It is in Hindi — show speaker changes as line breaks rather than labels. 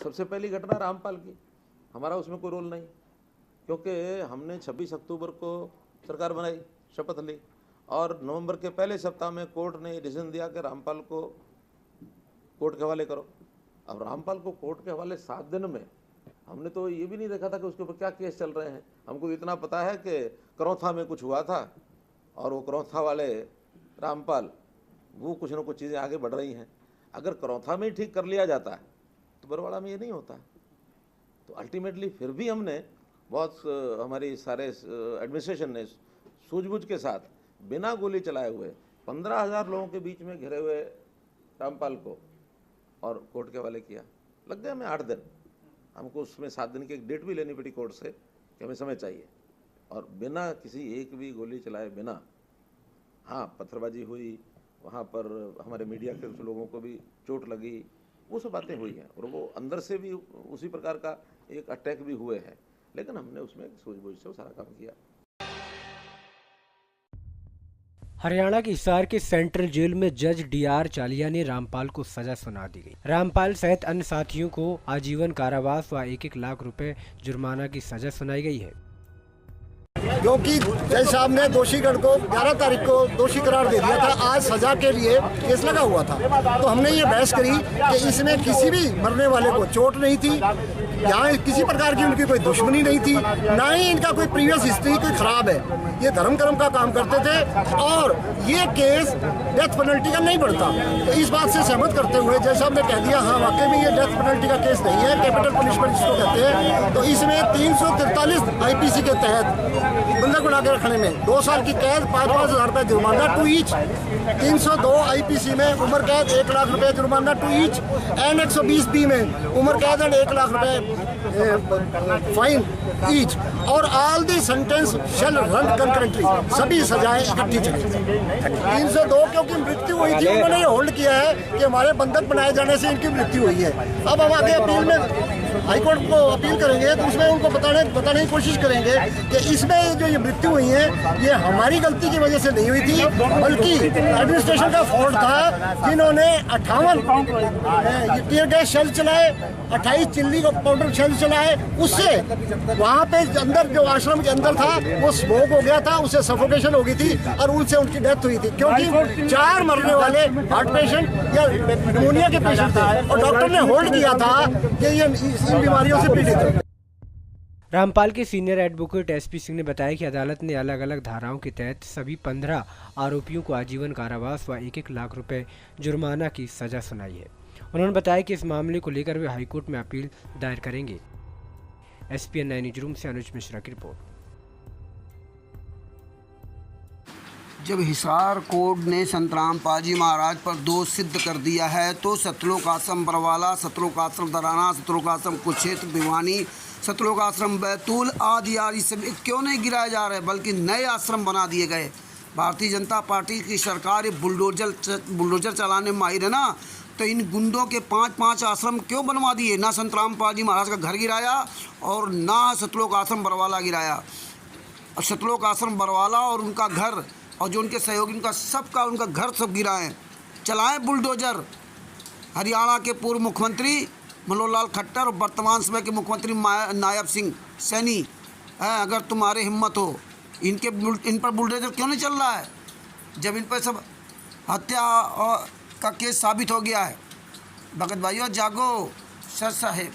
सबसे पहली घटना रामपाल की, हमारा उसमें कोई रोल नहीं, क्योंकि हमने 26 अक्टूबर को सरकार बनाई, शपथ ली और नवंबर के पहले सप्ताह में कोर्ट ने डिसीजन दिया कि रामपाल को कोर्ट के हवाले करो। अब रामपाल को कोर्ट के हवाले 7 दिन में हमने तो ये भी नहीं देखा था कि उसके ऊपर क्या केस चल रहे हैं। हमको इतना पता है कि करौथा में कुछ हुआ था और वो करौथा वाले रामपाल वो कुछ ना कुछ चीज़ें आगे बढ़ रही हैं। अगर करौथा में ही ठीक कर लिया जाता है तो बरवाड़ा में ये नहीं होता। तो अल्टीमेटली फिर भी हमने बहुत हमारी सारे एडमिनिस्ट्रेशन ने सूझबूझ के साथ बिना गोली चलाए हुए 15,000 लोगों के बीच में घिरे हुए रामपाल को और कोर्ट के हवाले किया। लग गए हमें 8 दिन। हमको उसमें 7 दिन की एक डेट भी लेनी पड़ी कोर्ट से कि हमें समय चाहिए, और बिना किसी एक भी गोली चलाए बिना, हाँ पत्थरबाजी हुई, वहाँ पर हमारे मीडिया के कुछ लोगों को भी चोट लगी, वो सब बातें हुई हैं और वो अंदर से भी उसी प्रकार का एक अटैक भी हुए हैं, लेकिन हमने उसमें सूझबूझ से वो सारा काम किया।
हरियाणा के हिसार के सेंट्रल जेल में जज DR चालिया ने रामपाल को सजा सुना दी गई। रामपाल सहित अन्य साथियों को आजीवन कारावास व 1-1 लाख रुपए जुर्माना की सजा सुनाई गई है,
क्योंकि जज साहब ने दोषीगण को 11 तारीख को दोषी करार दे दिया था। आज सजा के लिए केस लगा हुआ था, तो हमने ये बहस करी कि इसमें किसी भी मरने वाले को चोट नहीं थी, यहाँ किसी प्रकार की उनकी कोई दुश्मनी नहीं थी, ना ही इनका कोई प्रीवियस हिस्ट्री कोई खराब है। ये धर्म कर्म का काम करते थे और ये केस डेथ पेनल्टी का नहीं बढ़ता। तो इस बात से सहमत करते हुए जज साहब ने कह दिया हाँ वाकई में ये डेथ पेनल्टी का केस नहीं है, कैपिटल पनिशमेंट जिसको कहते हैं। तो इसमें 343 IPC के तहत बंधक बना के रखने में 2 साल की कैद, 5-5 हज़ार रुपये जुर्माना टू ईच। 302 IPC में उम्र कैद 1 लाख रुपए जुर्माना टू ईच। एंड 120B में उम्र कैद एंड 1 लाख रुपए फाइन ईच। और all the sentence shall run concurrently, सभी सजाएं इकट्ठी चली। 302 क्योंकि मृत्यु हुई थी, उन्होंने ये होल्ड किया है कि हमारे बंधक बनाए जाने से इनकी मृत्यु हुई है। अब हम आगे अपील में हाईकोर्ट को अपील करेंगे तो उसमें उनको बताने की कोशिश करेंगे कि इसमें जो ये मृत्यु हुई है ये हमारी गलती की वजह से नहीं हुई थी, बल्कि एडमिनिस्ट्रेशन का फॉल्ट था, जिन्होंने 58 टीयर गैस शेल चलाए, 28 चिल्ली पाउडर शेल चलाए। उससे वहाँ पे अंदर जो आश्रम के अंदर था वो स्मोक हो गया था, उससे सफोकेशन हो गई थी और उनसे उनकी डेथ हुई थी, क्योंकि 4 मरने वाले हार्ट पेशेंट या निमोनिया के पेशेंट थे और डॉक्टर ने होल्ड किया था कि ये इन बीमारियों से पीड़ित है।
रामपाल के सीनियर एडवोकेट SP सिंह ने बताया कि अदालत ने अलग अलग धाराओं के तहत सभी 15 आरोपियों को आजीवन कारावास व 1-1 लाख रुपए जुर्माना की सजा सुनाई है। उन्होंने बताया कि इस मामले को लेकर वे हाईकोर्ट में अपील दायर करेंगे। SPN 9 न्यूज़ रूम से अनुज मिश्रा की रिपोर्ट।
जब हिसार कोर्ट ने संत रामपाल जी महाराज पर दोष सिद्ध कर दिया है तो सतलोक आश्रम बरवाला, सतलोक आश्रम दराना, सतलोक आश्रम कुरुक्षेत्र भिवानी, सतलोक आश्रम बैतूल आदि सब क्यों नहीं गिराए जा रहे, बल्कि नए आश्रम बना दिए गए। भारतीय जनता पार्टी की सरकार बुलडोजर चलाने में माहिर है ना, तो इन गुंडों के 5-5 आश्रम क्यों बनवा दिए? ना संत रामपाल जी महाराज का घर गिराया और ना सतलोक आश्रम बरवाला गिराया। और सतलोक आश्रम बरवाला और उनका घर और जो उनके सहयोगी उनका घर सब गिराएं, चलाएं बुलडोजर। हरियाणा के पूर्व मुख्यमंत्री मनोहर लाल खट्टर और वर्तमान समय के मुख्यमंत्री नायब सिंह सैनी, अगर तुम्हारे हिम्मत हो इन पर बुलडोजर क्यों नहीं चल रहा है, जब इन पर सब हत्या का केस साबित हो गया है। भगत भाइयों जागो, सर साहेब।